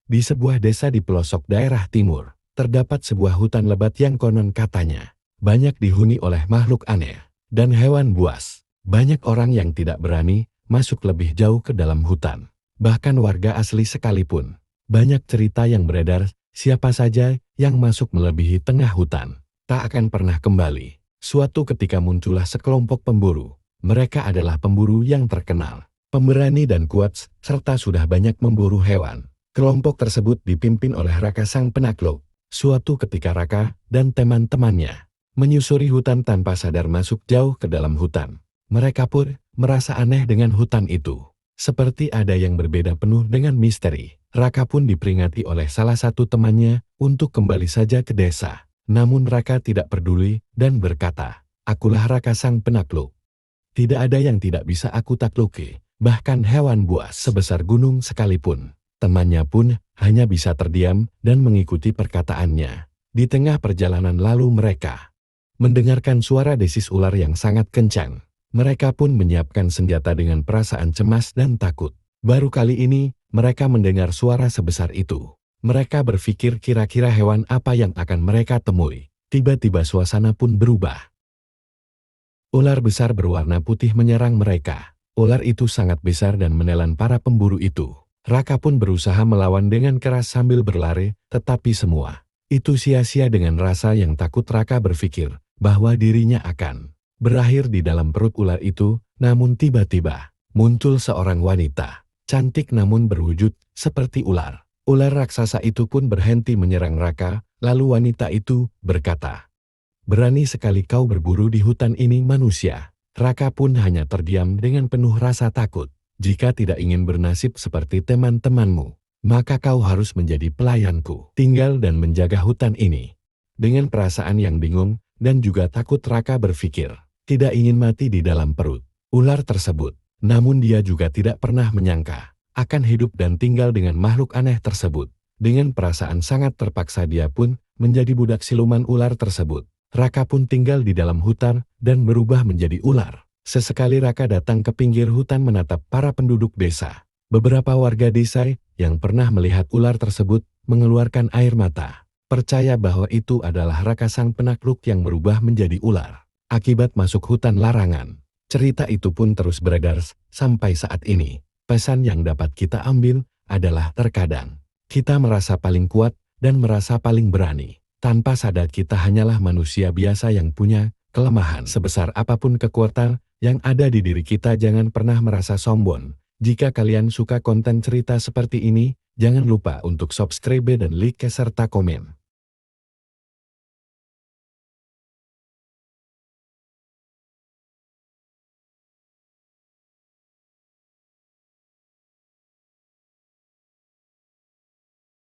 Di sebuah desa di pelosok daerah timur, terdapat sebuah hutan lebat yang konon katanya banyak dihuni oleh makhluk aneh dan hewan buas. Banyak orang yang tidak berani masuk lebih jauh ke dalam hutan. Bahkan warga asli sekalipun. Banyak cerita yang beredar, siapa saja yang masuk melebihi tengah hutan tak akan pernah kembali. Suatu ketika muncullah sekelompok pemburu. Mereka adalah pemburu yang terkenal, pemberani dan kuat, serta sudah banyak memburu hewan. Kelompok tersebut dipimpin oleh Raka Sang Penakluk. Suatu ketika Raka dan teman-temannya menyusuri hutan tanpa sadar masuk jauh ke dalam hutan. Mereka pun merasa aneh dengan hutan itu. Seperti ada yang berbeda penuh dengan misteri. Raka pun diperingati oleh salah satu temannya untuk kembali saja ke desa. Namun Raka tidak peduli dan berkata, "Akulah Raka Sang Penakluk. Tidak ada yang tidak bisa aku takluki, bahkan hewan buas sebesar gunung sekalipun." Temannya pun hanya bisa terdiam dan mengikuti perkataannya. Di tengah perjalanan lalu mereka mendengarkan suara desis ular yang sangat kencang. Mereka pun menyiapkan senjata dengan perasaan cemas dan takut. Baru kali ini mereka mendengar suara sebesar itu. Mereka berpikir kira-kira hewan apa yang akan mereka temui. Tiba-tiba suasana pun berubah. Ular besar berwarna putih menyerang mereka. Ular itu sangat besar dan menelan para pemburu itu. Raka pun berusaha melawan dengan keras sambil berlari, tetapi semua itu sia-sia. Dengan rasa yang takut Raka berpikir bahwa dirinya akan berakhir di dalam perut ular itu. Namun tiba-tiba muncul seorang wanita, cantik namun berwujud seperti ular. Ular raksasa itu pun berhenti menyerang Raka, lalu wanita itu berkata, "Berani sekali kau berburu di hutan ini manusia." Raka pun hanya terdiam dengan penuh rasa takut. "Jika tidak ingin bernasib seperti teman-temanmu, maka kau harus menjadi pelayanku, tinggal dan menjaga hutan ini." Dengan perasaan yang bingung dan juga takut Raka berpikir, tidak ingin mati di dalam perut ular tersebut. Namun dia juga tidak pernah menyangka akan hidup dan tinggal dengan makhluk aneh tersebut. Dengan perasaan sangat terpaksa dia pun menjadi budak siluman ular tersebut. Raka pun tinggal di dalam hutan dan berubah menjadi ular. Sesekali Raka datang ke pinggir hutan menatap para penduduk desa. Beberapa warga desa yang pernah melihat ular tersebut mengeluarkan air mata. Percaya bahwa itu adalah Raka Sang Penakluk yang berubah menjadi ular akibat masuk hutan larangan. Cerita itu pun terus beredar sampai saat ini. Pesan yang dapat kita ambil adalah terkadang kita merasa paling kuat dan merasa paling berani. Tanpa sadar kita hanyalah manusia biasa yang punya kelemahan. Sebesar apapun kekuatan yang ada di diri kita, jangan pernah merasa sombong. Jika kalian suka konten cerita seperti ini, jangan lupa untuk subscribe dan like serta komen.